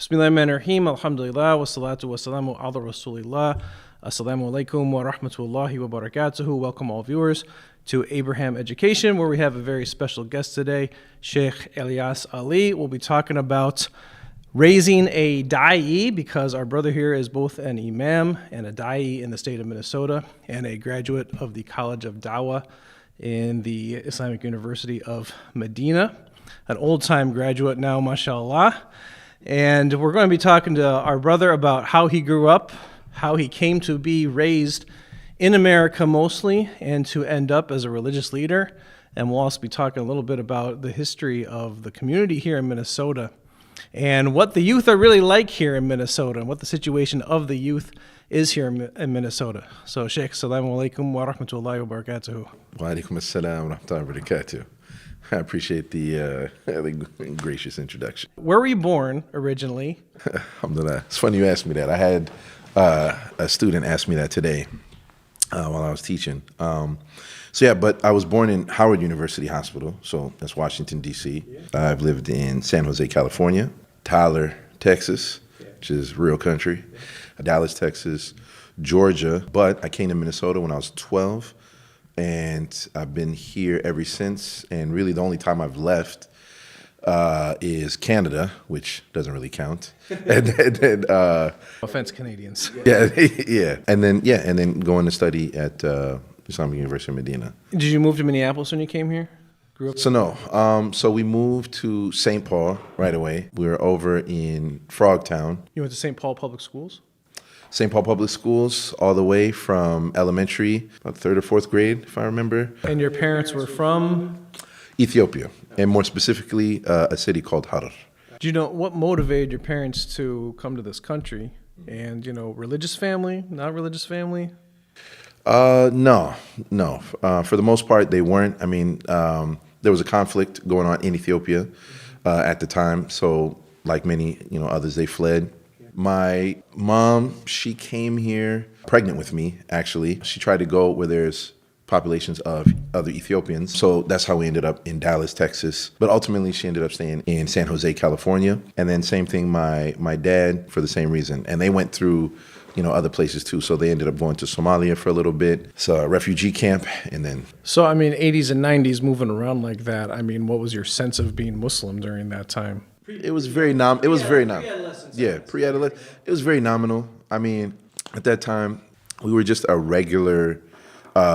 Bismillahirrahmanirrahim. Alhamdulillah. Wassalatu wassalamu ala Rasulillah. Assalamu alaikum wa rahmatullahi wa barakatuhu. Welcome all viewers to Abraham Education, where we have a very special guest today, Shaykh Elias Ali. We'll be talking about raising a da'i, because our brother here is both an imam and a da'i in the state of Minnesota and a graduate of the College of Dawah in the Islamic University of Madinah, an old-time graduate now, mashallah. And we're going to be talking to our brother about how he grew up, how he came to be raised in America mostly, and to end up as a religious leader. And we'll also be talking a little bit about the history of the community here in Minnesota and what the youth are really like here in Minnesota and what the situation of the youth is here in Minnesota. So, Shaykh, assalamu alaikum wa rahmatullahi wa barakatuhu. Wa alaikum assalam wa rahmatullahi wa barakatuh. I appreciate the gracious introduction. Where were you born originally? Alhamdulillah. It's funny you asked me that. I had a student ask me that today while I was teaching. But I was born in Howard University Hospital, so that's Washington, D.C. I've lived in San Jose, California, Tyler, Texas, which is real country, Dallas, Texas, Georgia, but I came to Minnesota when I was 12. And I've been here ever since. And really the only time I've left is Canada, which doesn't really count. Offense, Canadians. Yeah. And then going to study at Islamic University of Medina. Did you move to Minneapolis when you came here? Grew up? So no. So we moved to St. Paul right away. We were over in Frogtown. You went to St. Paul Public Schools? St. Paul Public Schools, all the way from elementary, about third or fourth grade, if I remember. And your parents were from? Ethiopia, and more specifically, a city called Harar. Do you know what motivated your parents to come to this country? And, religious family, not religious family? No. For the most part, they weren't. I mean, there was a conflict going on in Ethiopia at the time. So like many, others, they fled. My mom, she came here pregnant with me, actually. She tried to go where there's populations of other Ethiopians. So that's how we ended up in Dallas, Texas. But ultimately, she ended up staying in San Jose, California. And then same thing, my dad, for the same reason. And they went through, other places too. So they ended up going to Somalia for a little bit. It's a refugee camp, and then... So, 80s and 90s moving around like that, what was your sense of being Muslim during that time? It was very nominal. Yeah, pre-adolescent. It was very nominal. At that time, we were just a regular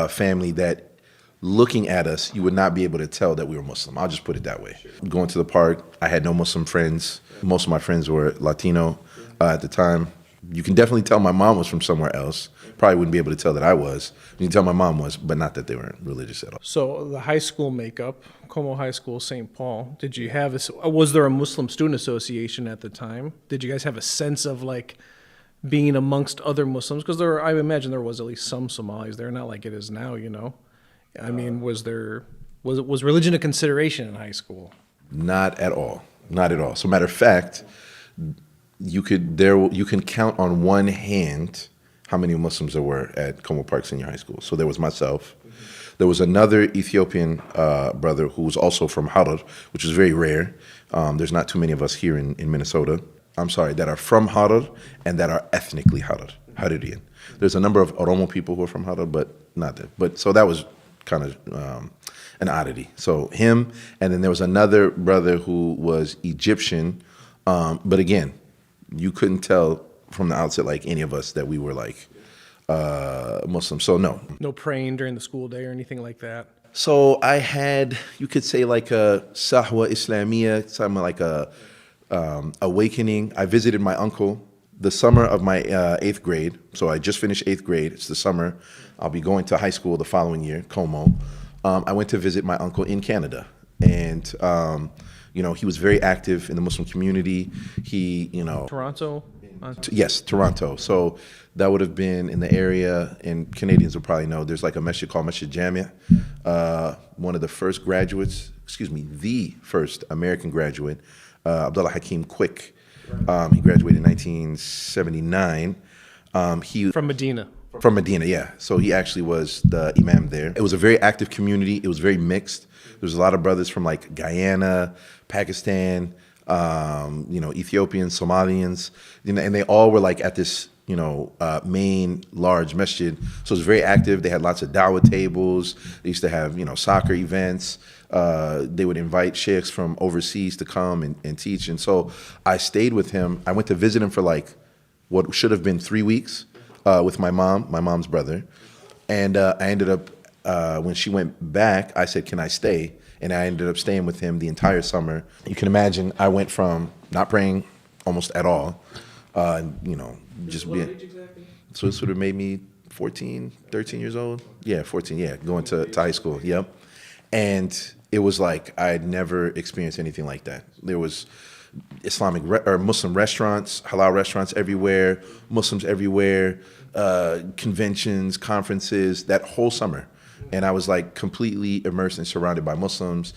family that, looking at us, you would not be able to tell that we were Muslim. I'll just put it that way. Going to the park, I had no Muslim friends. Most of my friends were Latino at the time. You can definitely tell my mom was from somewhere else. Probably wouldn't be able to tell that I was. You can tell my mom was, but not that they weren't religious at all. So the high school makeup, Como High School, St. Paul, did you have was there a Muslim student association at the time? Did you guys have a sense of being amongst other Muslims? Because I imagine there was at least some Somalis there, not like it is now, was religion a consideration in high school? Not at all. Not at all. So matter of fact, you can count on one hand how many Muslims there were at Como Park Senior High School. So there was myself. There was another Ethiopian brother who was also from Harar, which is very rare. There's not too many of us here in Minnesota. That are from Harar and that are ethnically Hararian. There's a number of Oromo people who are from Harar, but not that. But so that was kind of an oddity. So him, and then there was another brother who was Egyptian, but again, you couldn't tell from the outset, like any of us, that we were Muslim. So no. No praying during the school day or anything like that? So I had, you could say, like a Sahwa Islamiyya, something like a awakening. I visited my uncle the summer of my 8th grade. So I just finished 8th grade. It's the summer. I'll be going to high school the following year, Como. I went to visit my uncle in Canada. And, he was very active in the Muslim community. Toronto? Yes, Toronto. So that would have been in the area, and Canadians will probably know, there's like a masjid called Masjid Jamia. One of the first graduates, the first American graduate, Abdullah Hakeem Quick. He graduated in 1979. From Medina. From Medina, yeah. So he actually was the imam there. It was a very active community. It was very mixed. There was a lot of brothers from like Guyana, Pakistan, Ethiopians, Somalians, and they all were like at this, main large masjid. So it was very active. They had lots of dawah tables. They used to have, soccer events. They would invite sheikhs from overseas to come and teach. And so I stayed with him. I went to visit him for like what should have been 3 weeks with my mom's brother. And I ended up, when she went back, I said, can I stay? And I ended up staying with him the entire summer. You can imagine I went from not praying almost at all, just being. Age exactly? So it sort of made me 14, 13 years old. Yeah, 14, yeah, going to high school, yep. And it was like I had never experienced anything like that. There was Islamic or Muslim restaurants, halal restaurants everywhere, Muslims everywhere, conventions, conferences, that whole summer. And I was like completely immersed and surrounded by Muslims,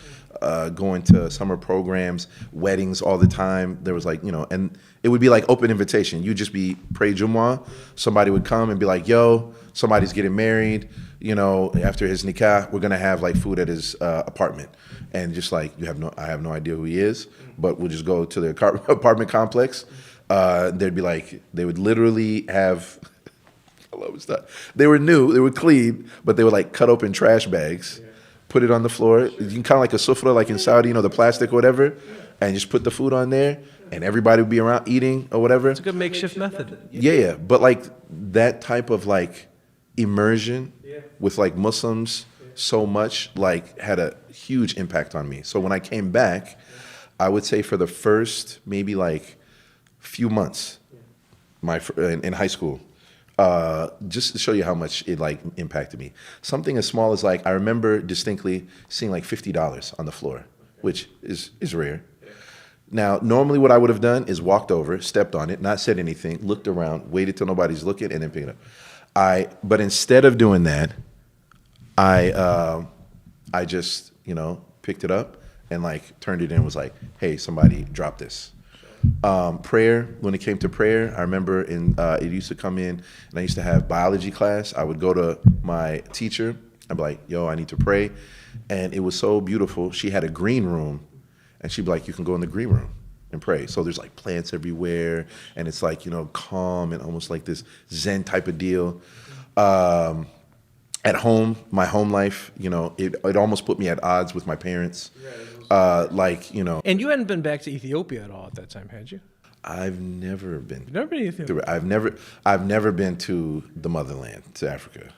going to summer programs, weddings all the time. There was like, and it would be like open invitation. You'd just be pray Jumu'ah. Somebody would come and be like, yo, somebody's getting married. After his nikah, we're going to have like food at his apartment. And just like, I have no idea who he is, but we'll just go to the apartment complex. There'd be like, they would literally have... They were new, they were clean, but they would like cut open trash bags, put it on the floor. You can kind of like a sufra, like in Saudi, the plastic or whatever, and just put the food on there, and everybody would be around eating or whatever. It's a good makeshift method. Yeah. But like that type of like immersion with like Muslims so much like had a huge impact on me. So when I came back, I would say for the first maybe like few months, in high school. Just to show you how much it like impacted me. Something as small as like, I remember distinctly seeing like $50 on the floor, which is rare. Now, normally what I would have done is walked over, stepped on it, not said anything, looked around, waited till nobody's looking, and then picked it up. But instead of doing that, I just, picked it up and like turned it in and was like, hey, somebody drop this. Prayer, when it came to prayer, I remember it used to come in and I used to have biology class. I would go to my teacher. I'd be like, yo, I need to pray. And it was so beautiful. She had a green room and she'd be like, you can go in the green room and pray. So there's like plants everywhere and it's like, calm and almost like this Zen type of deal. At home, my home life, it almost put me at odds with my parents. And you hadn't been back to Ethiopia at all at that time, had you? I've never been. You've never been to Ethiopia? I've never been to the motherland, to Africa.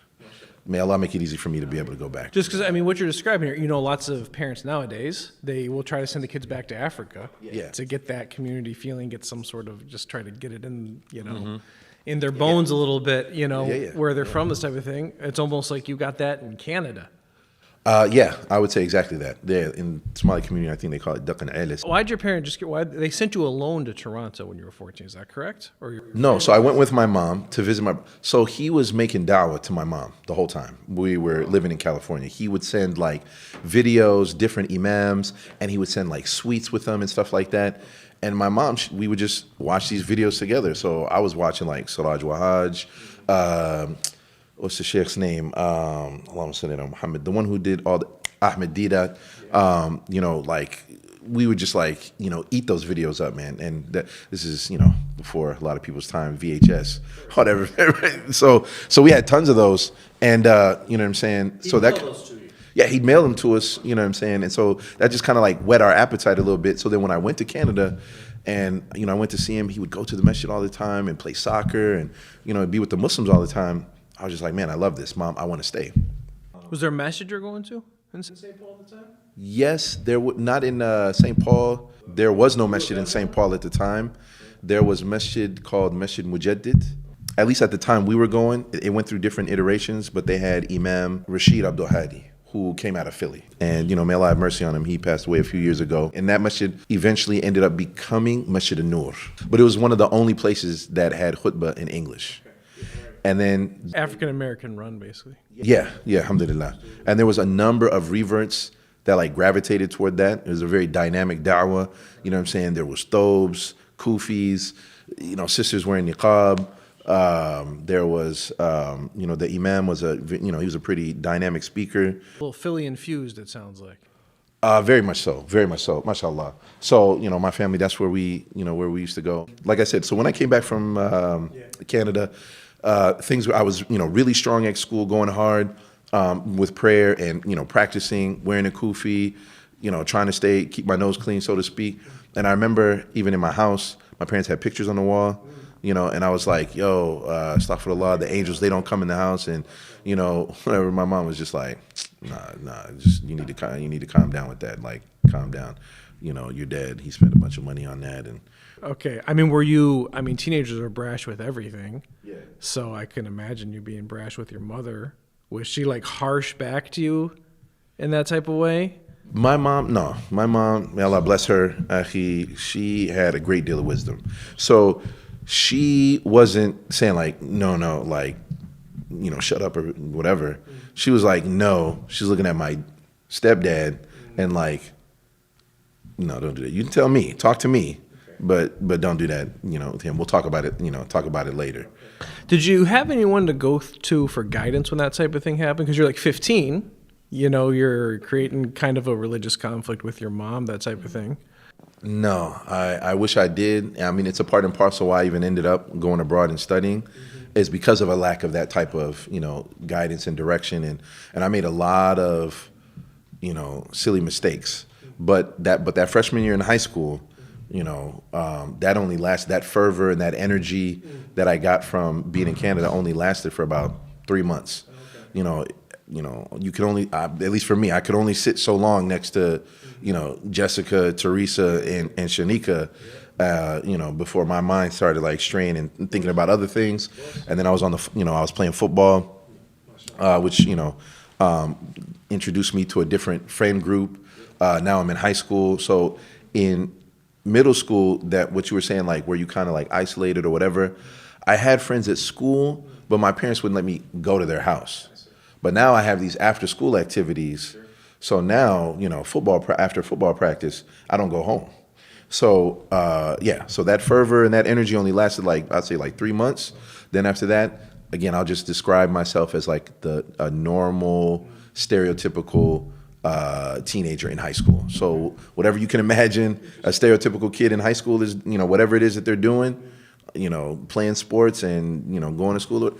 May Allah make it easy for me to be able to go back. Just because, what you're describing here, lots of parents nowadays, they will try to send the kids back to Africa to get that community feeling, get some sort of, just try to get it in, in their bones a little bit, where they're from, this type of thing. It's almost like you got that in Canada. I would say exactly that. There in Somali community, I think they call it Duck and Elias. Why'd your parents they sent you alone to Toronto when you were 14? Is that correct? No, so I went with my mom to visit so he was making dawah to my mom the whole time. We were living in California. He would send like videos, different imams, and he would send like sweets with them and stuff like that. And my mom, we would just watch these videos together. So I was watching like Siraj Wahaj, what's the Sheikh's name? Allahumma salli ala Muhammad. The one who did all the Ahmed Didat. Like we would just like, eat those videos up, man. And this is, before a lot of people's time, VHS, whatever. So we had tons of those. And, you know what I'm saying? So that. Yeah, he'd mail them to us, you know what I'm saying? And so that just kind of like whet our appetite a little bit. So then when I went to Canada and, I went to see him, he would go to the masjid all the time and play soccer and, be with the Muslims all the time. I was just like, man, I love this, Mom. I want to stay. Was there a masjid you're going to in St. Paul at the time? Yes, not in St. Paul. There was no masjid in St. Paul at the time. There was masjid called Masjid Mujaddid. At least at the time we were going, it went through different iterations, but they had Imam Rashid Abdul Hadi, who came out of Philly. And, may Allah have mercy on him. He passed away a few years ago. And that masjid eventually ended up becoming Masjid al-Nur. But it was one of the only places that had khutbah in English. And then... African-American run, basically. Yeah, alhamdulillah. And there was a number of reverts that like gravitated toward that. It was a very dynamic da'wah. You know what I'm saying? There was thobes, kufis, sisters wearing niqab. There was, the imam was he was a pretty dynamic speaker. A little Philly infused, it sounds like. Very much so, very much so, mashallah. So, my family, that's where where we used to go. Like I said, so when I came back from Canada, I was, really strong at school, going hard with prayer and, practicing, wearing a kufi, trying to keep my nose clean, so to speak. And I remember even in my house, my parents had pictures on the wall, and I was like, yo, astaghfirullah, the angels, they don't come in the house. And, whatever, my mom was just like, nah, just, you need to calm down with that. Like, calm down. Your dad, he spent a bunch of money on that. And Okay. Teenagers are brash with everything. Yeah. So I can imagine you being brash with your mother. Was she like harsh back to you in that type of way? My mom, no. My mom, may Allah bless her, she had a great deal of wisdom. So she wasn't saying like, no, like, shut up or whatever. She was like, no. She's looking at my stepdad and like, no, don't do that. You can tell me, talk to me, but don't do that, with him. We'll talk about it, talk about it later. Did you have anyone to go to for guidance when that type of thing happened? Because you're like 15, you're creating kind of a religious conflict with your mom, that type of thing. No, I wish I did. I mean, it's a part and parcel why I even ended up going abroad and studying, is because of a lack of that type of, guidance and direction. And I made a lot of, silly mistakes. But that freshman year in high school, that only lasted, that fervor and that energy that I got from being in Canada only lasted for about 3 months. You could only, at least for me, I could only sit so long next to, Jessica, Teresa, and Shanika, before my mind started like straying and thinking about other things. And then I was I was playing football, which, introduced me to a different friend group. Now I'm in high school. So in middle school, that what you were saying, like where you kind of like isolated or whatever, I had friends at school, but my parents wouldn't let me go to their house. But now I have these after school activities. So now, after football practice, I don't go home. So, so that fervor and that energy only lasted I'd say 3 months. Then after that, again, I'll just describe myself as like a normal, stereotypical teenager in high school. So whatever you can imagine a stereotypical kid in high school is, whatever it is that they're doing, playing sports and, going to school.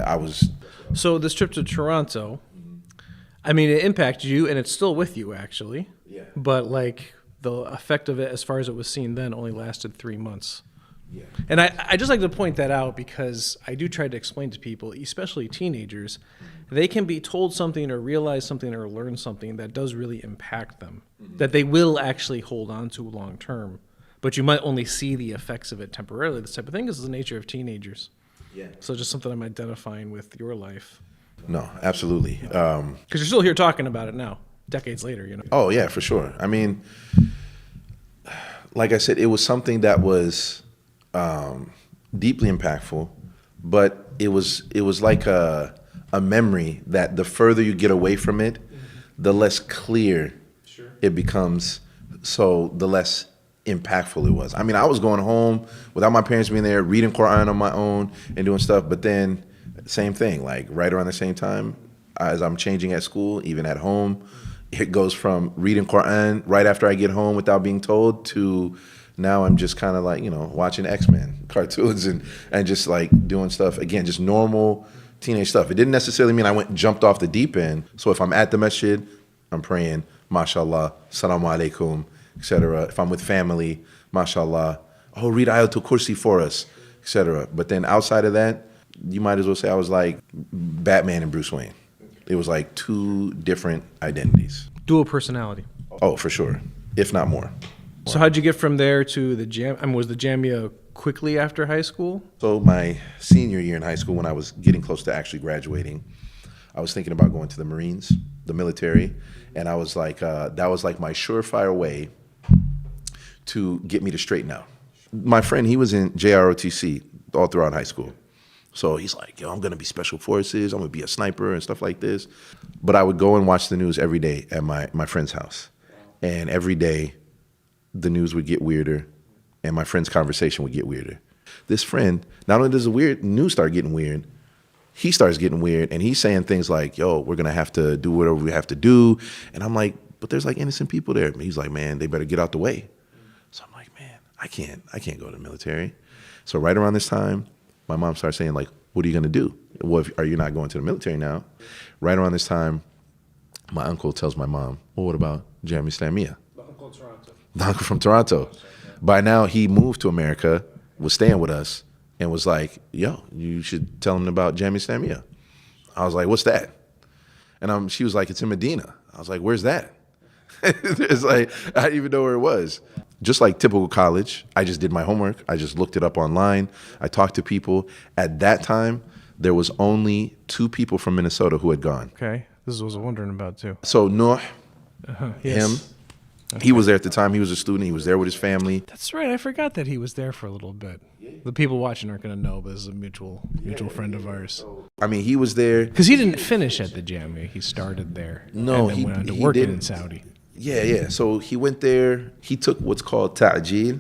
I was. So this trip to Toronto, it impacted you, and it's still with you, actually. Yeah. But like the effect of it, as far as it was seen then, only lasted 3 months. Yeah. And I just like to point that out because I do try to explain to people, especially teenagers, they can be told something or realize something or learn something that does really impact them, that they will actually hold on to long term. But you might only see the effects of it temporarily. This type of thing is the nature of teenagers. Yeah. So just something I'm identifying with your life. No, absolutely. Because you're still here talking about it now, decades later, Oh, yeah, for sure. I mean, like I said, it was something that was deeply impactful, but it was like a memory that the further you get away from it, the less clear it becomes, so the less impactful it was. I mean, I was going home without my parents being there, reading Quran on my own and doing stuff, but then same thing, like right around the same time as I'm changing at school, even at home, it goes from reading Quran right after I get home without being told to now I'm just kind of like, watching X-Men cartoons and just like doing stuff, again, just normal teenage stuff. It didn't necessarily mean I jumped off the deep end. So if I'm at the masjid, I'm praying, mashallah, salamu alaikum, etc. If I'm with family, mashallah, read Ayatul Kursi for us, etc. But then outside of that, you might as well say I was like Batman and Bruce Wayne. It was like two different identities. Dual personality. Oh, for sure, if not more. So how'd you get from there to the jam? Was the Jamia quickly after high school? So my senior year in high school, when I was getting close to actually graduating, I was thinking about going to the Marines, the military, and I was like, that was like my surefire way to get me to straighten out. My friend, he was in JROTC all throughout high school. So he's like, I'm going to be special forces. I'm going to be a sniper and stuff like this. But I would go and watch the news every day at my friend's house. And every day, the news would get weirder and my friend's conversation would get weirder. This friend, not only does the news start getting weird, he starts getting weird and he's saying things like, we're going to have to do whatever we have to do. And I'm like, but there's like innocent people there. He's like, man, they better get out the way. So I'm like, man, I can't go to the military. So right around this time, my mom started saying like, what are you going to do? Well, are you not going to the military now? Right around this time, my uncle tells my mom, well, what about Jam Islamiyah? The uncle from Toronto. By now, he moved to America, was staying with us, and was like, yo, you should tell him about Jam Islamiyah. I was like, what's that? And she was like, it's in Medina. I was like, where's that? It's like, I didn't even know where it was. Just like typical college, I just did my homework. I just looked it up online. I talked to people. At that time, there was only 2 people from Minnesota who had gone. Okay. This is what I was wondering about, too. So Nuh, Yes. him, he was there at the time. He was a student. He was there with his family. That's right. I forgot that he was there for a little bit. The people watching aren't going to know, but this is a mutual friend of ours. I mean, he was there. Because he didn't finish at the Jamia. He started there. No, and then he went on to he working didn't. in Saudi. Yeah. So he went there. He took what's called ta'jeel,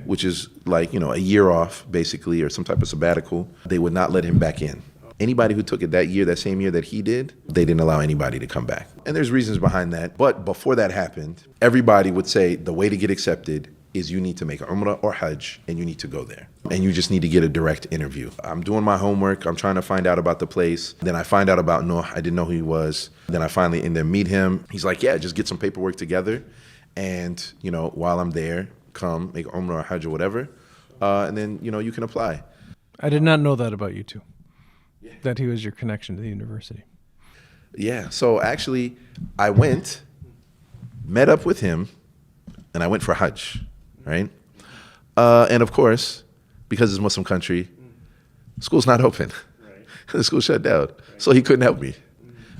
which is like, a year off, basically, or some type of sabbatical. They would not let him back in. Anybody who took it that same year that he did, they didn't allow anybody to come back. And there's reasons behind that. But before that happened, everybody would say the way to get accepted is you need to make Umrah or Hajj, and you need to go there. And you just need to get a direct interview. I'm doing my homework. I'm trying to find out about the place. Then I find out about Nuh. I didn't know who he was. Then I finally meet him. He's like, yeah, just get some paperwork together. And, while I'm there, come make Umrah or Hajj or whatever. And then, you can apply. I did not know that about you two. Yeah. That he was your connection to the university. Yeah. So actually, I went, met up with him, and I went for Hajj, right? And of course, because it's a Muslim country, school's not open. Right. The school's shut down. Right. So he couldn't help me.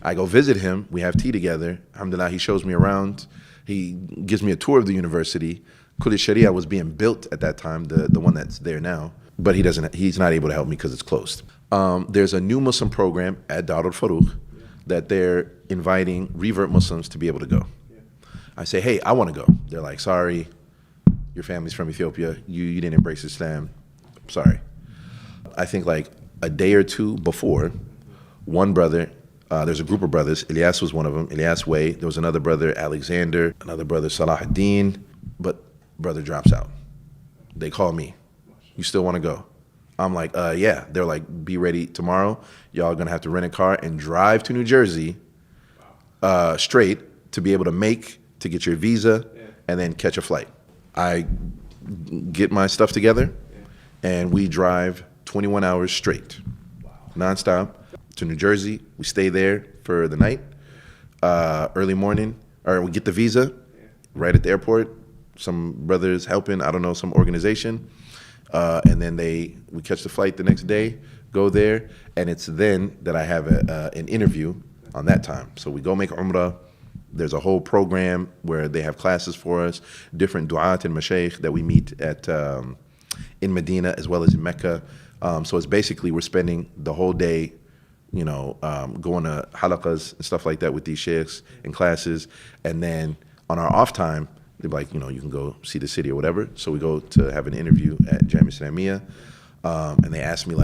I go visit him. We have tea together. Alhamdulillah, he shows me around. He gives me a tour of the university. Kulli Sharia was being built at that time, the one that's there now. But he's not able to help me because it's closed. There's a new Muslim program at Dar al-Faruq that they're inviting revert Muslims to be able to go. I say, hey, I want to go. They're like, sorry, your family's from Ethiopia. You didn't embrace Islam. Sorry. I think like a day or two before, one brother, there's a group of brothers. Elias was one of them. Elias Way. There was another brother, Alexander. Another brother, Salahuddin. But brother drops out. They call me. You still want to go? I'm like, yeah. They're like, be ready tomorrow. Y'all gonna have to rent a car and drive to New Jersey straight to be able to get your visa and then catch a flight. I get my stuff together and we drive 21 hours straight, nonstop to New Jersey. We stay there for the night, early morning, or we get the visa right at the airport. Some brothers helping, I don't know, some organization. And then we catch the flight the next day, go there, and it's then that I have an interview on that time. So we go make Umrah. There's a whole program where they have classes for us, different du'at and mashaykh that we meet in Medina as well as in Mecca. So it's basically we're spending the whole day, going to halaqas and stuff like that with these sheikhs and classes. And then on our off time, they're like, you can go see the city or whatever. So we go to have an interview at Jamia Islamiyah. And they asked me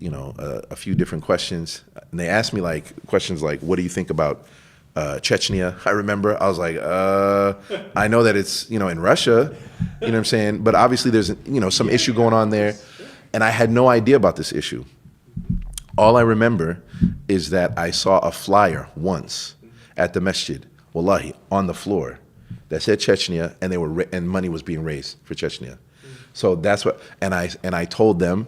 a few different questions. And they asked me questions like, what do you think about Chechnya? I remember I was like, I know that it's, in Russia, you know what I'm saying? But obviously there's, some issue going on there. And I had no idea about this issue. All I remember is that I saw a flyer once at the masjid, wallahi, on the floor that said Chechnya, and money was being raised for Chechnya. So that's what, and I told them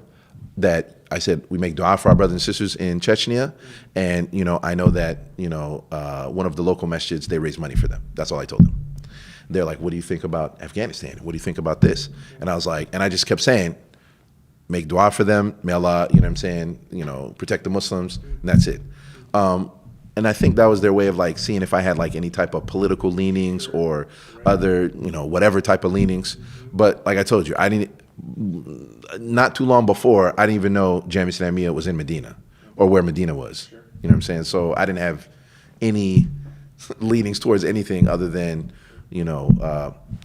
that I said, we make dua for our brothers and sisters in Chechnya, and I know that one of the local masjids, they raise money for them. That's all I told them. They're like, what do you think about Afghanistan? What do you think about this? And I was like, and I just kept saying, make dua for them, may Allah, protect the Muslims, and that's it. And I think that was their way of seeing if I had any type of political leanings or other, whatever type of leanings. But like I told you, not too long before, I didn't even know Jamia Islamiyah was in Medina or where Medina was. You know what I'm saying? So I didn't have any leanings towards anything other than,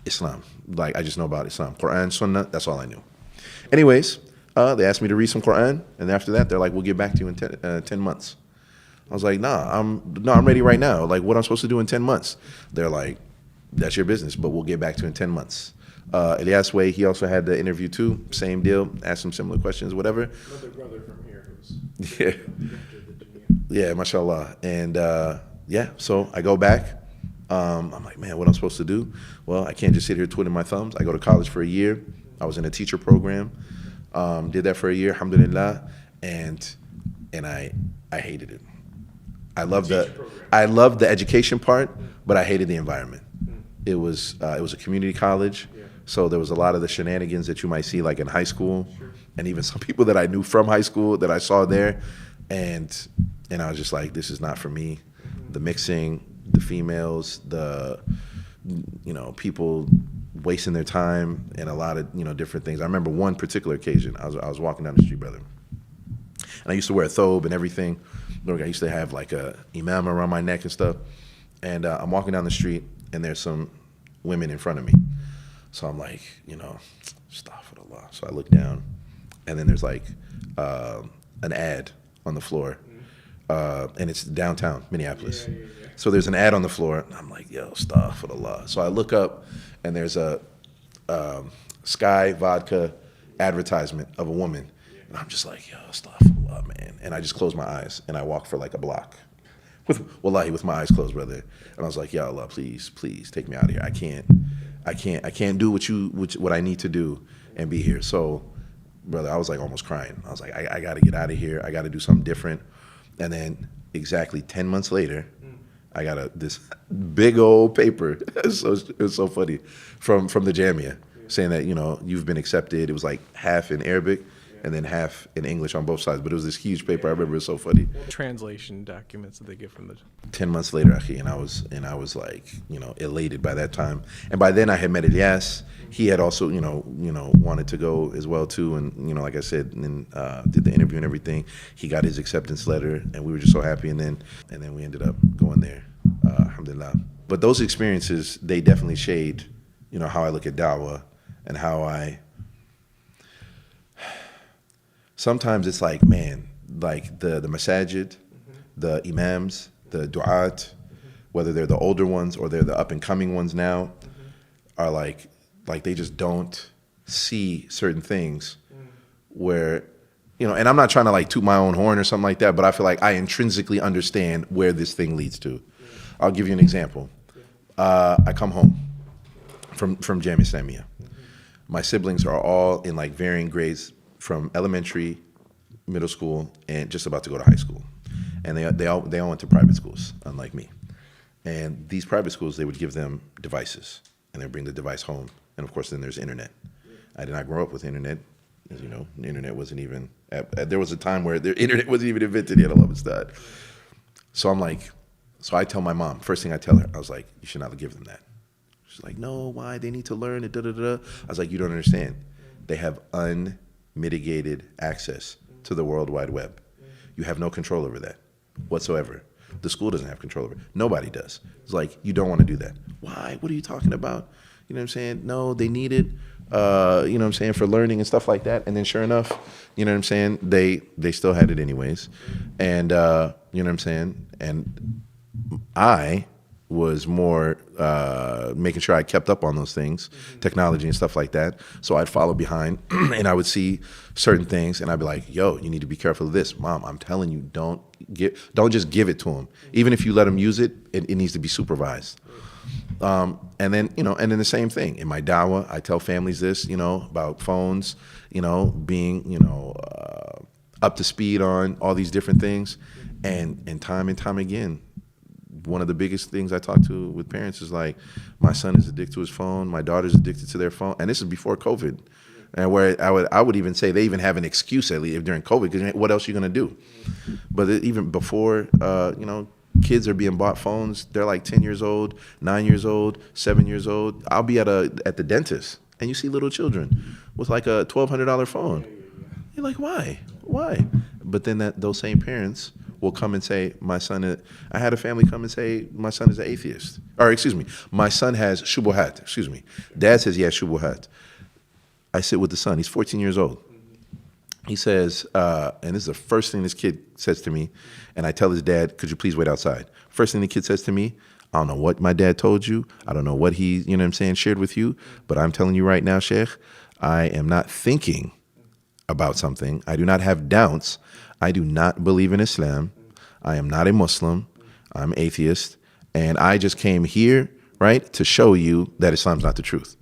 Islam. I just know about Islam. Quran, Sunnah, that's all I knew. Anyways, they asked me to read some Quran, and after that, they're like, we'll get back to you in 10 months. I was like, I'm ready right now. Like, what I'm supposed to do in 10 months? They're like, that's your business, but we'll get back to you in 10 months. Elias Way, he also had the interview too. Same deal. Asked him similar questions, whatever. Another brother from here who's Yeah. Yeah, mashallah. And so I go back. I'm like, man, what I'm supposed to do? Well, I can't just sit here twiddling my thumbs. I go to college for a year. I was in a teacher program. Did that for a year, alhamdulillah. And I hated it. I loved the education part, but I hated the environment. It was a community college, so there was a lot of the shenanigans that you might see like in high school, and even some people that I knew from high school that I saw there, and I was just like, this is not for me. The mixing, the females, the people wasting their time, and a lot of different things. I remember one particular occasion. I was walking down the street, brother, and I used to wear a thobe and everything. Look, I used to have like a imam around my neck and stuff, and I'm walking down the street, and there's some women in front of me. So I'm like, astaghfirullah. So I look down, and then there's like an ad on the floor, and it's downtown Minneapolis. Yeah. So there's an ad on the floor, and I'm like, yo, astaghfirullah. So I look up, and there's a Sky vodka advertisement of a woman, and I'm just like, yo, astaghfirullah, man. And I just close my eyes, and I walk for like a block. With my eyes closed, brother. And I was like, Ya Allah, please take me out of here. I can't do what I need to do and be here. So, brother, I was like almost crying. I was like, I got to get out of here. I got to do something different. And then exactly 10 months later, I got this big old paper. It was so funny from the Jamia saying that, you've been accepted. It was like half in Arabic and then half in English on both sides. But it was this huge paper. I remember it was so funny. translation documents that they get from the 10 months later, akhi, and I was like, elated by that time. And by then I had met Elias. He had also, wanted to go as well too. And, like I said, and did the interview and everything. He got his acceptance letter, and we were just so happy. And then we ended up going there, alhamdulillah. But those experiences, they definitely shade, how I look at da'wah and how sometimes it's like, man, like the masajid, the imams, the du'at, whether they're the older ones or they're the up-and-coming ones now, are like they just don't see certain things where, and I'm not trying to like toot my own horn or something like that, but I feel like I intrinsically understand where this thing leads to. I'll give you an example. I come home from Jamia Islamiyah. My siblings are all in like varying grades from elementary, middle school, and just about to go to high school. And they all went to private schools, unlike me. And these private schools, they would give them devices, and they'd bring the device home. And of course, then there's internet. I did not grow up with internet. As you know, the internet wasn't even, there was a time where the internet wasn't even invented yet, Allah Ustad. So I tell my mom, first thing I tell her, I was like, you should not give them that. She's like, no, why? They need to learn it, I was like, you don't understand. They have unmitigated access to the World Wide Web. You have no control over that whatsoever. The school doesn't have control over it. Nobody does. It's like, you don't want to do that. Why? What are you talking about? You know what I'm saying? No, they need it, for learning and stuff like that. And then sure enough, you know what I'm saying? They still had it anyways. And, and I was more making sure I kept up on those things, technology and stuff like that. So I'd follow behind and I would see certain things and I'd be like, yo, you need to be careful of this. Mom, I'm telling you, don't just give it to them. Even if you let them use it, it needs to be supervised. And then the same thing. In my dawah, I tell families this, about phones, being, up to speed on all these different things. And time again, one of the biggest things I talk to with parents is like, my son is addicted to his phone, my daughter's addicted to their phone, and this is before COVID, and where I would even say they even have an excuse at least during COVID, because what else are you gonna do? But even before, kids are being bought phones. They're like 10 years old, 9 years old, 7 years old. I'll be at the dentist, and you see little children with like a $1,200 phone. You're like, why? But then those same parents will come and say, I had a family come and say, my son is an atheist. Or excuse me, my son has shubuhat. Excuse me. Dad says he has shubuhat. I sit with the son. He's 14 years old. He says, and this is the first thing this kid says to me, and I tell his dad, could you please wait outside? First thing the kid says to me, I don't know what my dad told you. I don't know what he, you know what I'm saying, shared with you, but I'm telling you right now, Shaykh, I am not thinking about something. I do not have doubts. I do not believe in Islam. I am not a Muslim. I'm atheist. And I just came here, right, to show you that Islam's not the truth.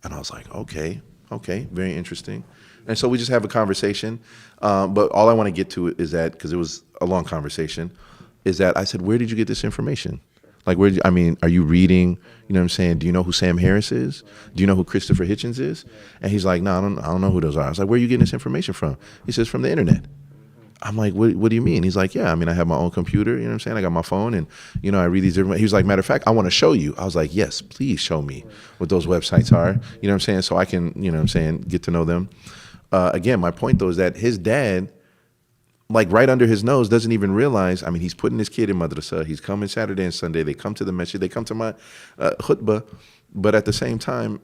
And I was like, okay, very interesting. And so we just have a conversation. But all I want to get to is that, because it was a long conversation, is that I said, where did you get this information? Like, are you reading, you know what I'm saying? Do you know who Sam Harris is? Do you know who Christopher Hitchens is? And he's like, no, I don't know who those are. I was like, where are you getting this information from? He says, from the internet. I'm like, what do you mean? He's like, yeah, I have my own computer, you know what I'm saying? I got my phone and, I read these different, he was like, matter of fact, I want to show you. I was like, yes, please show me what those websites are, you know what I'm saying? So I can, you know what I'm saying, get to know them. Again, my point though is that his dad, like right under his nose, doesn't even realize, he's putting his kid in madrasa, he's coming Saturday and Sunday, they come to the masjid, they come to my khutbah, but at the same time,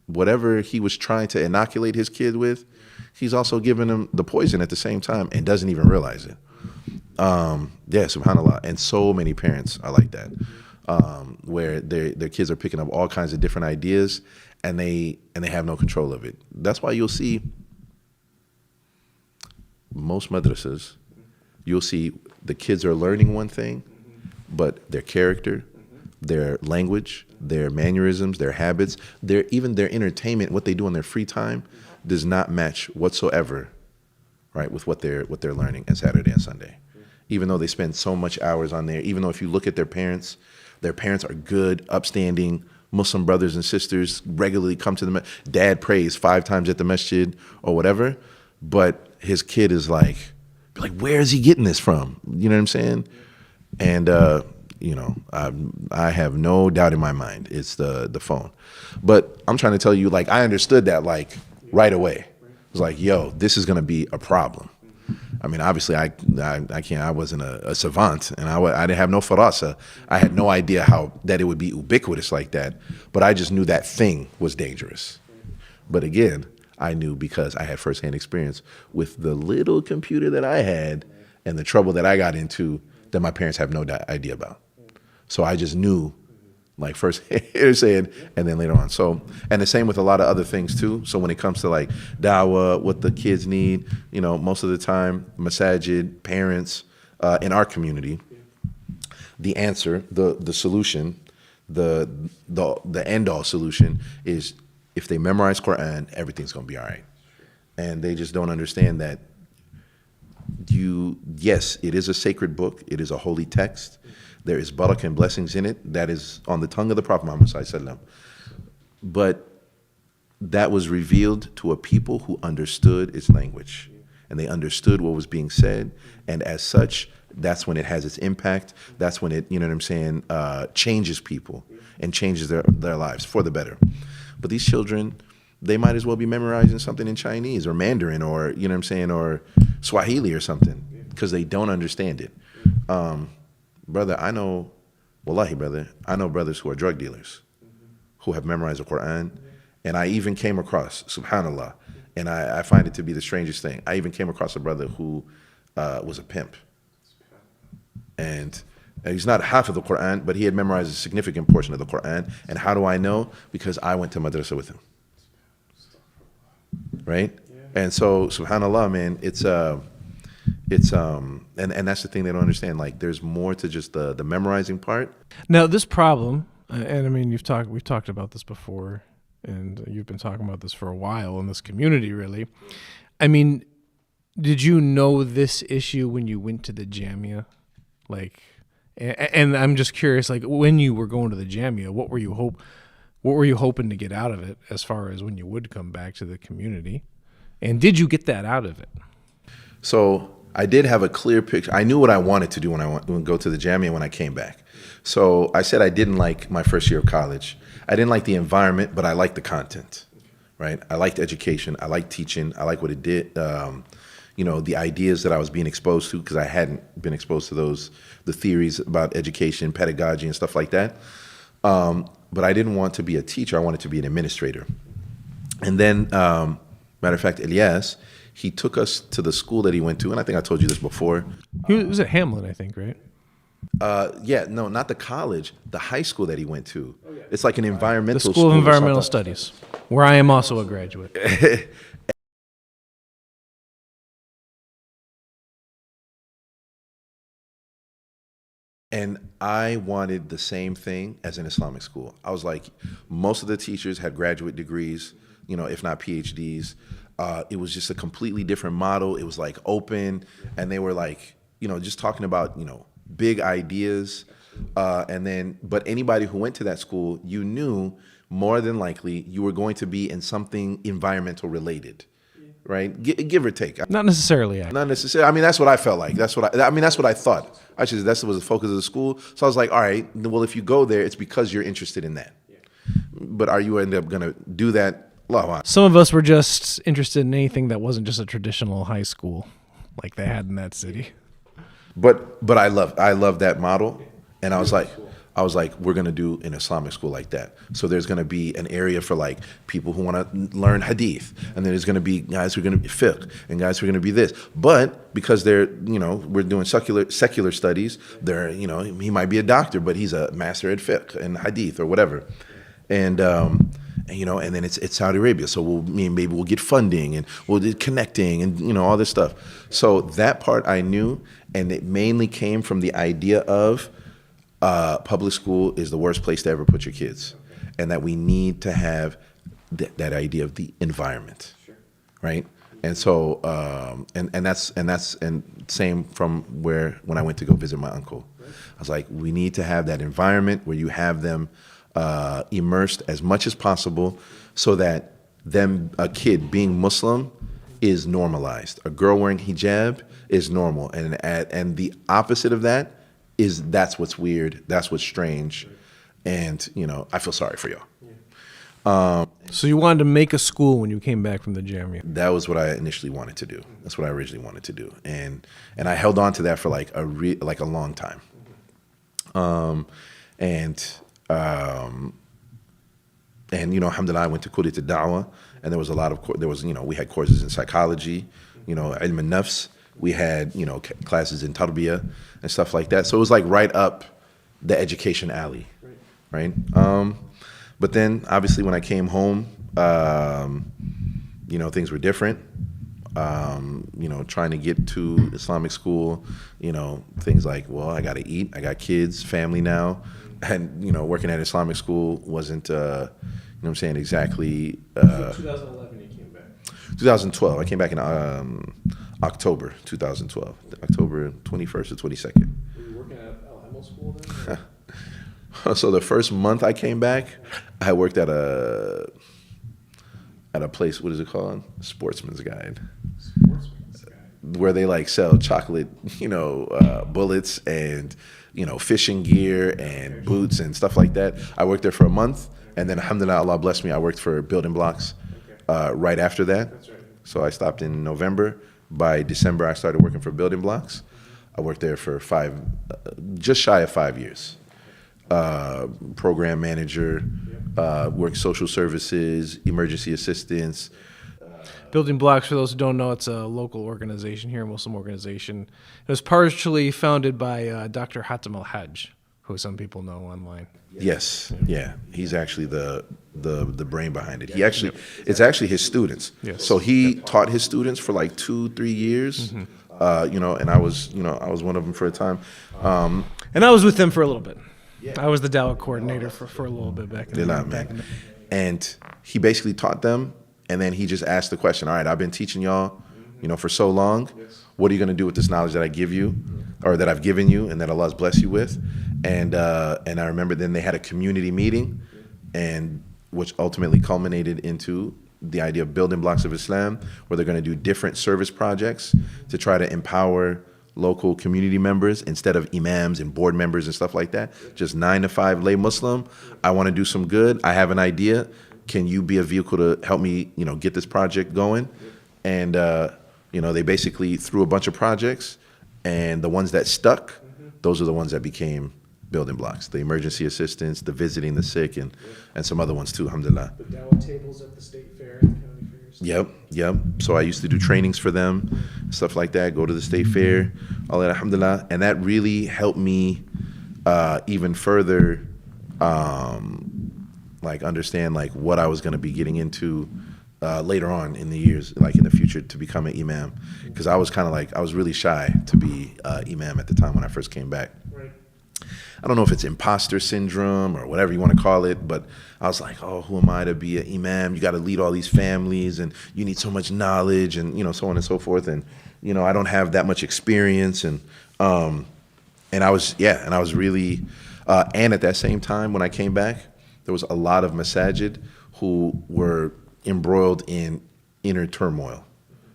whatever he was trying to inoculate his kid with, he's also giving him the poison at the same time and doesn't even realize it. Yeah, subhanAllah. And so many parents are like that, where their kids are picking up all kinds of different ideas and they have no control of it. That's why you'll see most madrasas, you'll see the kids are learning one thing, but their character, their language, their mannerisms, their habits, even their entertainment, what they do in their free time, does not match whatsoever, right, with what they're learning on Saturday and Sunday. Even though they spend so much hours on there, even though if you look at their parents are good, upstanding Muslim brothers and sisters, regularly come to the dad prays 5 times at the masjid or whatever, but his kid is like, where is he getting this from? You know what I'm saying? And I have no doubt in my mind it's the phone. But I'm trying to tell you, I understood that right away. It was like, yo, this is going to be a problem. Obviously I can't, I wasn't a savant and I didn't have no farasa. I had no idea that it would be ubiquitous like that, but I just knew that thing was dangerous. But again, I knew because I had firsthand experience with the little computer that I had and the trouble that I got into that my parents have no idea about. So I just knew, first saying, and then later on. So, and the same with a lot of other things too. So when it comes to dawah, what the kids need, most of the time, masajid, parents, in our community, the answer, the solution, the end all solution is if they memorize Quran, everything's going to be all right. And they just don't understand that yes, it is a sacred book. It is a holy text. There is barakah and blessings in it. That is on the tongue of the Prophet Muhammad sallallahu alaihi wasallam. But that was revealed to a people who understood its language. And they understood what was being said. And as such, that's when it has its impact. That's when it, you know what I'm saying, changes people and changes their lives for the better. But these children, they might as well be memorizing something in Chinese or Mandarin or, you know what I'm saying, or Swahili or something because they don't understand it. Brother, wallahi, brother, I know brothers who are drug dealers who have memorized the Quran. And I even came across, subhanAllah, and I find it to be the strangest thing. I even came across a brother who was a pimp. And he's not half of the Quran, but he had memorized a significant portion of the Quran. And how do I know? Because I went to madrasa with him. Right? Yeah. And so, subhanAllah, man, and that's the thing they don't understand. There's more to just the memorizing part. Now, this problem, and we've talked about this before, and you've been talking about this for a while in this community, really. Did you know this issue when you went to the Jamia? And I'm just curious, when you were going to the Jamia, what were you hoping to get out of it as far as when you would come back to the community? And did you get that out of it? So I did have a clear picture. I knew what I wanted to do when I go to the Jamia when I came back. So I said I didn't like my first year of college. I didn't like the environment, but I liked the content, right? I liked education. I liked teaching. I liked what it did. The ideas that I was being exposed to, because I hadn't been exposed to the theories about education, pedagogy, and stuff like that. But I didn't want to be a teacher. I wanted to be an administrator. And then, matter of fact, Elias, he took us to the school that he went to, and I think I told you this before. He was at Hamlin, I think, right? Yeah, no, not the college, the high school that he went to. It's like an environmental The School of or Environmental something. Studies, where I am also a graduate. And I wanted the same thing as an Islamic school. I was like, most of the teachers had graduate degrees, if not PhDs. It was just a completely different model. It was like open, and they were like, just talking about, big ideas. But anybody who went to that school, you knew more than likely you were going to be in something environmental related, right? Give or take. Not necessarily. Not necessarily. I mean, that's what I felt like. That's what I thought. Actually, that was the focus of the school. So I was like, all right, well, if you go there, it's because you're interested in that. But are you end up going to do that? Some of us were just interested in anything that wasn't just a traditional high school like they had in that city. But I love that model, and I was like, we're gonna do an Islamic school like that. So there's gonna be an area for like people who want to learn hadith, and then there's gonna be guys who are gonna be fiqh, and guys who are gonna be this. But because they're, we're doing secular studies, they're, he might be a doctor, but he's a master at fiqh and hadith or whatever, and then it's Saudi Arabia, so maybe we'll get funding and we'll do connecting and all this stuff. So that part I knew, and it mainly came from the idea of public school is the worst place to ever put your kids, and that we need to have that idea of the environment, right? And so and same from when I went to go visit my uncle, I was like, we need to have that environment where you have them immersed as much as possible, so that a kid being Muslim is normalized. A girl wearing hijab is normal, and the opposite of that that's what's weird, that's what's strange, and I feel sorry for y'all. So you wanted to make a school when you came back from the Jamia? That was what I initially wanted to do. That's what I originally wanted to do, and I held on to that for like a long time. Alhamdulillah, I went to Kulit al-Da'wah, and there was we had courses in psychology, ilm al-nafs. We had, classes in tarbiyah and stuff like that. So it was like right up the education alley, right? But then obviously when I came home, things were different. Trying to get to Islamic school, things like, well, I got to eat. I got kids, family now. And, working at Islamic school wasn't, exactly. 2011 you came back. 2012. I came back in October 2012, October 21st or 22nd. Were you working at Al School then? So the first month I came back, I worked at a place, what is it called? Sportsman's Guide. Where they like sell chocolate, bullets and, fishing gear and boots and stuff like that. I worked there for a month, and then alhamdulillah, Allah blessed me, I worked for Building Blocks right after that. That's right. So I stopped in November. By December, I started working for Building Blocks. I worked there for just shy of 5 years. Program manager, worked social services, emergency assistance. Building Blocks, for those who don't know, it's a local organization here, a Muslim organization. It was partially founded by Dr. Hatem al-Hajj, who some people know online. Yes, yeah. He's actually the brain behind it. It's actually his students. Yes. So he taught his students for like 2-3 years. Mm-hmm. And I was one of them for a time. And I was with them for a little bit. I was the Dawah coordinator for a little bit back in the day. And he basically taught them, and then he just asked the question, all right, I've been teaching y'all, for so long. What are you going to do with this knowledge that I give you, or that I've given you, and that Allah's blessed you with? And I remember then they had a community meeting, and which ultimately culminated into the idea of Building Blocks of Islam, where they're going to do different service projects to try to empower local community members instead of imams and board members and stuff like that. Just 9 to 5 lay Muslim. I want to do some good. I have an idea. Can you be a vehicle to help me, get this project going? And they basically threw a bunch of projects, and the ones that stuck, those are the ones that became Building Blocks. The emergency assistance, the visiting the sick, and some other ones too, alhamdulillah. The Dawah tables at the state fair and the county fairs. Yep. So I used to do trainings for them, stuff like that, go to the state fair, all that, alhamdulillah. And that really helped me even further like understand like what I was going to be getting into later on in the years, like in the future, to become an imam. Because I was kind of like, I was really shy to be imam at the time when I first came back. Right. I don't know if it's imposter syndrome or whatever you want to call it, but I was like, oh, who am I to be an imam? You got to lead all these families and you need so much knowledge and, so on and so forth. And, I don't have that much experience. And I was really, and at that same time when I came back, there was a lot of masajid who were embroiled in inner turmoil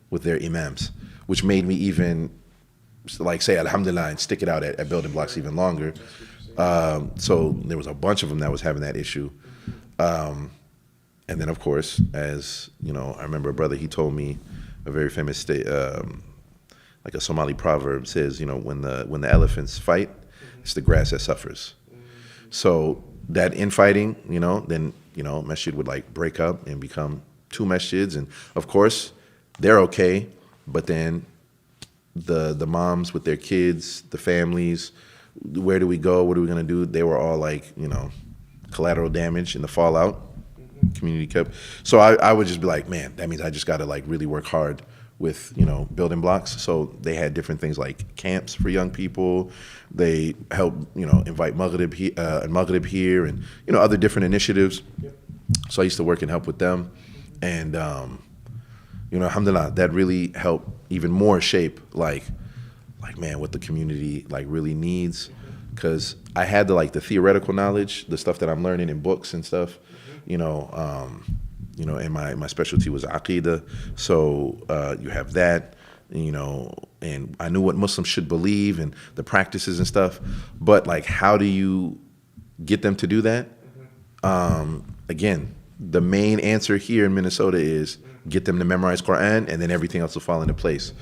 with their imams, which made me even like say alhamdulillah and stick it out at building blocks even longer. So there was a bunch of them that was having that issue. And then of course, as I remember a brother, he told me a very famous like a Somali proverb says, when the elephants fight, it's the grass that suffers. So that infighting, then masjid would like break up and become two masjids, and of course they're okay, but then the moms with their kids, the families, where do we go? What are we gonna do? They were all like, collateral damage in the fallout. Community kept. So I would just be like, man, that means I just gotta like really work hard with building blocks. So they had different things like camps for young people. They helped invite Maghrib here and other different initiatives. Yep. So I used to work and help with them, and alhamdulillah, that really helped even more shape like man, what the community like really needs, because I had the theoretical knowledge, the stuff that I'm learning in books and stuff, and my specialty was Aqidah. So you have that, and I knew what Muslims should believe and the practices and stuff. But like, how do you get them to do that? Again, the main answer here in Minnesota is get them to memorize Quran, and then everything else will fall into place.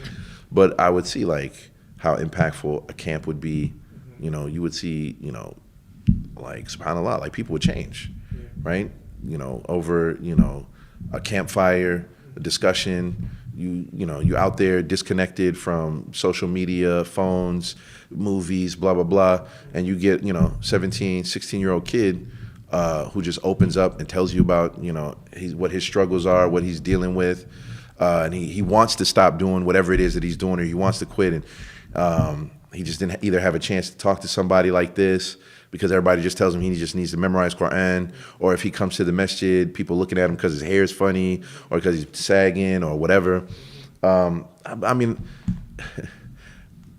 But I would see like how impactful a camp would be. You would see, like subhanAllah, like people would change, right? Over, a campfire, a discussion, you out there disconnected from social media, phones, movies, blah, blah, blah. And you get, 17, 16-year-old kid who just opens up and tells you about, what his struggles are, what he's dealing with. And he wants to stop doing whatever it is that he's doing, or he wants to quit. And he just didn't either have a chance to talk to somebody like this, because everybody just tells him he just needs to memorize Quran, or if he comes to the masjid, people looking at him because his hair is funny or because he's sagging or whatever. I mean,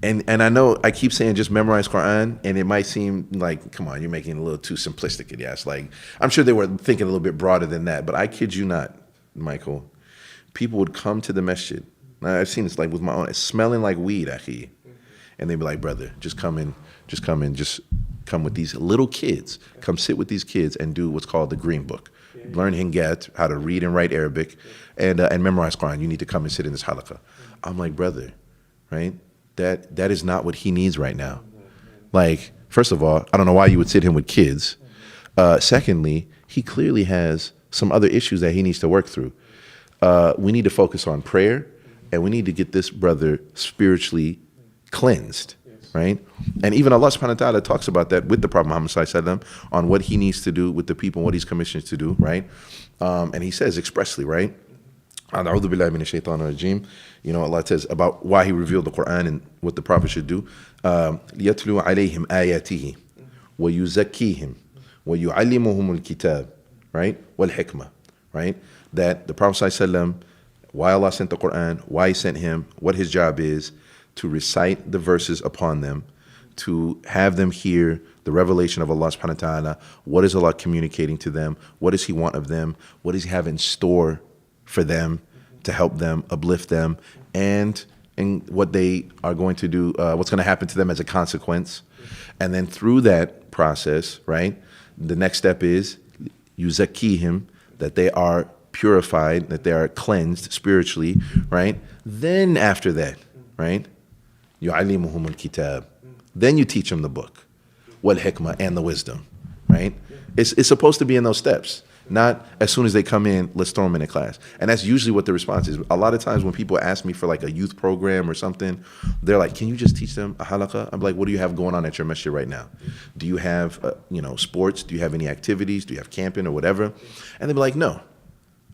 and I know I keep saying just memorize Quran, and it might seem like, come on, you're making it a little too simplistic, Elias. Like, I'm sure they were thinking a little bit broader than that, but I kid you not, Michael, people would come to the masjid. I've seen this like with my own, it's smelling like weed, akhi. And they'd be like, brother, just come with these little kids. Come sit with these kids and do what's called the Green Book. Learn Hingat, how to read and write Arabic, and memorize Quran. You need to come and sit in this halaqah. I'm like, brother, right? That is not what he needs right now. Like, first of all, I don't know why you would sit him with kids. Secondly, he clearly has some other issues that he needs to work through. We need to focus on prayer, and we need to get this brother spiritually cleansed, right? And even Allah subhanahu wa ta'ala talks about that with the Prophet Muhammad sallallahu alaihi wasallam on what he needs to do with the people and what he's commissioned to do, right? And he says expressly, right? A'udhu billahi minash shaitanir rajim. Allah says about why he revealed the Quran and what the Prophet should do. لِيَتْلُوا عَلَيْهِمْ آيَاتِهِ وَيُزَكِّيهِمْ وَيُعَلِّمُهُمُ الْكِتَابِ, right? وَالْحِكْمَةِ, right? That the Prophet sallallahu alaihi wasallam, why Allah sent the Quran, why he sent him, what his job is, to recite the verses upon them, to have them hear the revelation of Allah subhanahu wa ta'ala. What is Allah communicating to them? What does he want of them? What does he have in store for them to help them, uplift them, and what they are going to do, what's going to happen to them as a consequence. And then through that process, right, the next step is yuzakihim, that they are purified, that they are cleansed spiritually, right? Then after that, right, yu'allimuhum al-kitab. Then you teach them the book, wal hikmah, and the wisdom, right? It's supposed to be in those steps. Not as soon as they come in, let's throw them in a class. And that's usually what the response is. A lot of times when people ask me for like a youth program or something, they're like, can you just teach them a halaqah? I'm like, what do you have going on at your masjid right now? Do you have, sports? Do you have any activities? Do you have camping or whatever? And they'll be like, no.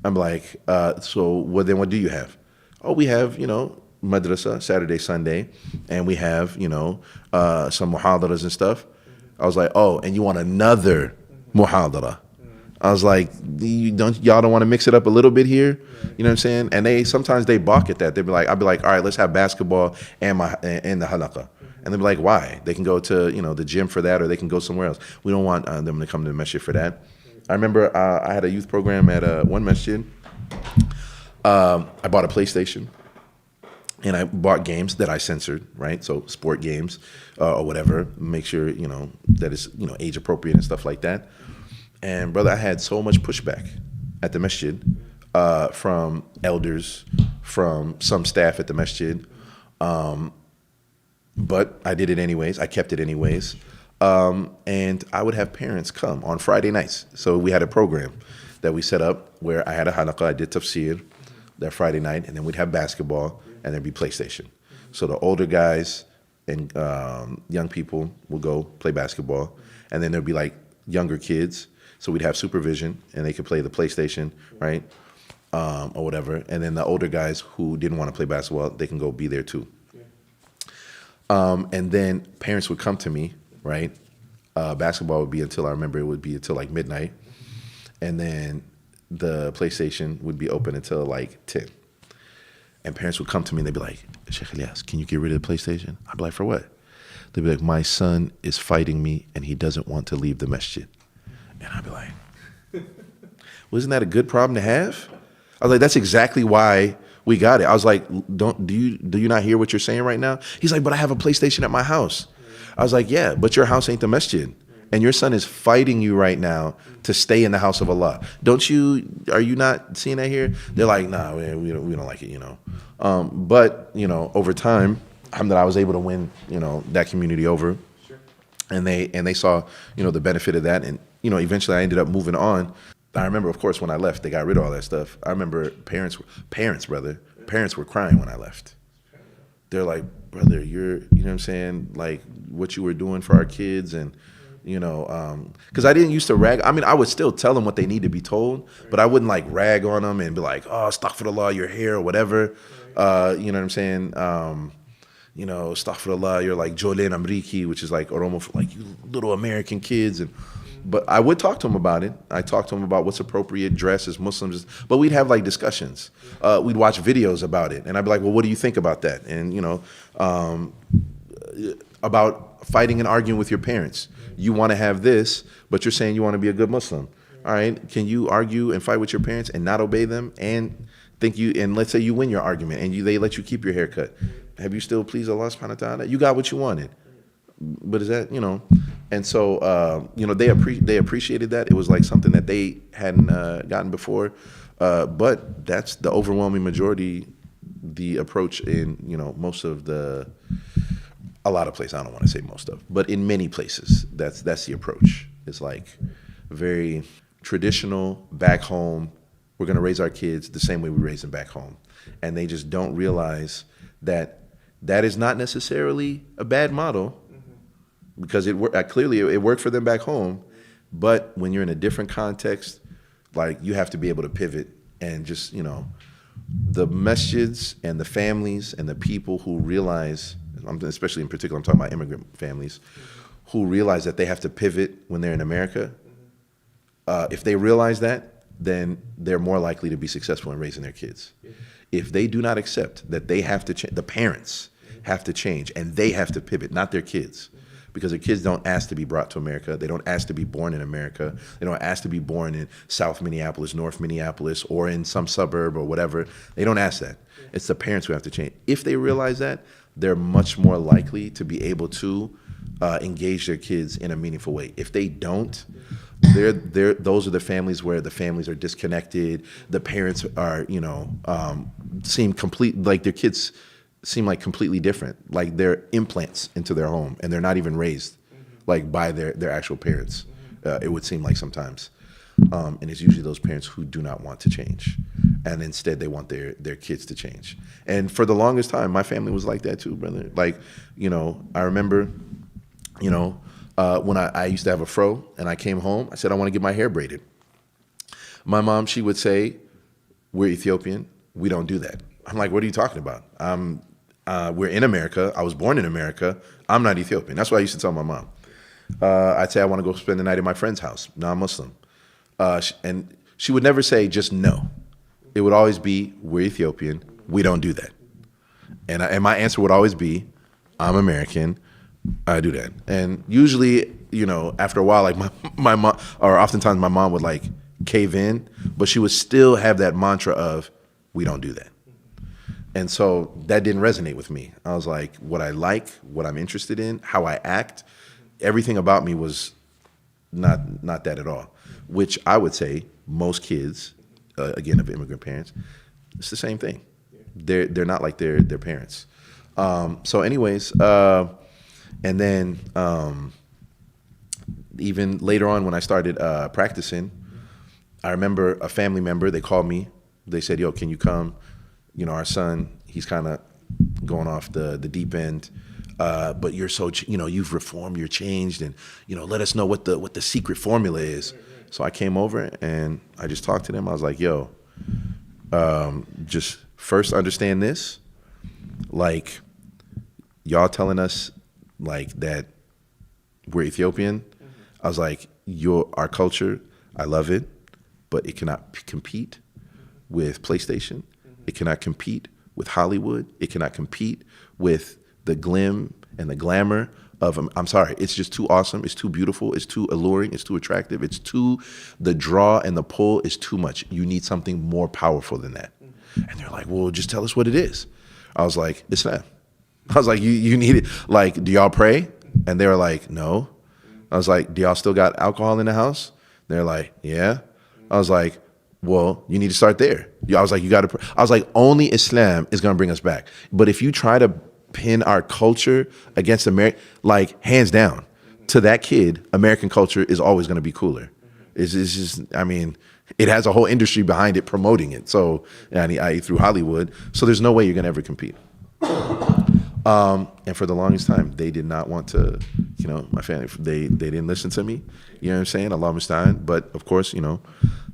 I'm like, so what do you have? Oh, we have, madrasa, Saturday, Sunday, and we have, some muhadaras and stuff. I was like, oh, and you want another muhadara? I was like, y'all don't want to mix it up a little bit here? You know what I'm saying? And sometimes they balk at that. I'd be like, all right, let's have basketball and the halaqah. And they'd be like, why? They can go to, the gym for that, or they can go somewhere else. We don't want them to come to the masjid for that. I remember I had a youth program at one masjid. I bought a PlayStation. And I bought games that I censored, right? So sport games or whatever. Make sure, that it's, age appropriate and stuff like that. And brother, I had so much pushback at the masjid from elders, from some staff at the masjid. But I did it anyways. I kept it anyways. And I would have parents come on Friday nights. So we had a program that we set up where I had a halaqah, I did tafsir that Friday night, and then we'd have basketball, and there'd be PlayStation. So the older guys and young people will go play basketball, and then there'd be like younger kids. So we'd have supervision, and they could play the PlayStation, right, or whatever. And then the older guys who didn't want to play basketball, they can go be there too. And then parents would come to me, right? Basketball would be until, I remember it would be until like midnight. And then the PlayStation would be open until like 10. And parents would come to me and they'd be like, Shaykh Elias, can you get rid of the PlayStation? I'd be like, for what? They'd be like, my son is fighting me and he doesn't want to leave the masjid. And I'd be like, well, isn't that a good problem to have? I was like, that's exactly why we got it. I was like, do you not hear what you're saying right now? He's like, but I have a PlayStation at my house. I was like, yeah, but your house ain't the masjid. And your son is fighting you right now to stay in the house of Allah. Are you not seeing that here? They're like, nah, we don't like it, But, over time, alhamdulillah, I was able to win, that community over. Sure. And they saw, the benefit of that. And, eventually I ended up moving on. I remember, of course, when I left, they got rid of all that stuff. I remember parents were crying when I left. They're like, brother, you know what I'm saying? Like what you were doing for our kids and, because I didn't used to rag. I mean, I would still tell them what they need to be told, but I wouldn't like rag on them and be like, oh, astaghfirullah, your hair or whatever. You know what I'm saying? Astaghfirullah, you're like Jolen Amriki, which is like Oromo, like you little American kids. But I would talk to them about it. I talked to them about what's appropriate dress as Muslims. But we'd have like discussions. We'd watch videos about it. And I'd be like, well, what do you think about that? And, about fighting and arguing with your parents. You want to have this, but you're saying you want to be a good Muslim. All right, can you argue and fight with your parents and not obey them and let's say you win your argument and they let you keep your haircut. Have you still pleased Allah subhanahu wa ta'ala? You got what you wanted. But is that, and so, they appreciated that. It was like something that they hadn't gotten before. But that's the overwhelming majority, the approach in, a lot of places. I don't want to say most of, but in many places, that's the approach. It's like very traditional back home. We're going to raise our kids the same way we raise them back home. And they just don't realize that is not necessarily a bad model because clearly it worked for them back home. But when you're in a different context, like you have to be able to pivot and just, the masjids and the families and the people who realize, especially in particular, I'm talking about immigrant families, who realize that they have to pivot when they're in America. If they realize that, then they're more likely to be successful in raising their kids. If they do not accept that they have to change, the parents have to change, and they have to pivot, not their kids. Because their kids don't ask to be brought to America. They don't ask to be born in America. They don't ask to be born in South Minneapolis, North Minneapolis, or in some suburb or whatever. They don't ask that. It's the parents who have to change. If they realize that, they're much more likely to be able to engage their kids in a meaningful way. If they don't, those are the families where the families are disconnected. The parents are, seem complete, like their kids seem like completely different, like they're implants into their home, and they're not even raised like by their actual parents. It would seem like sometimes. And it's usually those parents who do not want to change. And instead they want their kids to change. And for the longest time, my family was like that too, brother. Like, I remember, when I used to have a fro and I came home, I said, I want to get my hair braided. My mom, she would say, we're Ethiopian. We don't do that. I'm like, what are you talking about? We're in America. I was born in America. I'm not Ethiopian. That's what I used to tell my mom. I'd say I want to go spend the night at my friend's house, non-Muslim. And she would never say just no. It would always be, we're Ethiopian. We don't do that. And my answer would always be, I'm American. I do that. And usually, after a while, like my mom, or oftentimes my mom would like cave in, but she would still have that mantra of, we don't do that. And so that didn't resonate with me. I was like, what I like, what I'm interested in, how I act, everything about me was not that at all, which I would say most kids, again, of immigrant parents, it's the same thing. They're not like their parents. So anyways, and then even later on when I started practicing, I remember a family member, they called me. They said, yo, can you come? Our son, he's kind of going off the deep end. But you're so, you've reformed, you're changed, and, let us know what the secret formula is. So I came over and I just talked to them. I was like, yo, just first understand this. Like, y'all telling us like that we're Ethiopian. I was like, our culture, I love it, but it cannot compete with PlayStation. It cannot compete with Hollywood. It cannot compete with the glim and the glamour of, I'm sorry, it's just too awesome. It's too beautiful. It's too alluring. It's too attractive. The draw and the pull is too much. You need something more powerful than that. And they're like, well, just tell us what it is. I was like, Islam. I was like, you need it. Like, do y'all pray? And they were like, no. I was like, do y'all still got alcohol in the house? They're like, yeah. I was like, well, you need to start there. I was like, I was like, only Islam is going to bring us back. But if you try to pin our culture against America, like hands down, to that kid, American culture is always going to be cooler. It's just, it has a whole industry behind it promoting it. So, i.e. through Hollywood. So there's no way you're going to ever compete. And for the longest time, they did not want to, my family, they didn't listen to me. You know what I'm saying? Allah musta'an. But of course, إِنَّكَ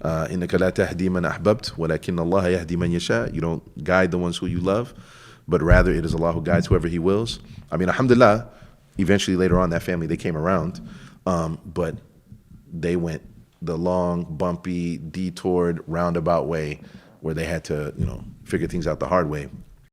لَا تَهْدِي مَنْ أَحْبَبْتَ وَلَكِنَّ اللَّهَ يَهْدِي مَنْ يَشَاءُ. You don't guide the ones who you love, but rather it is Allah who guides whoever He wills. Alhamdulillah, eventually later on, that family, they came around, but they went the long, bumpy, detoured, roundabout way where they had to, figure things out the hard way.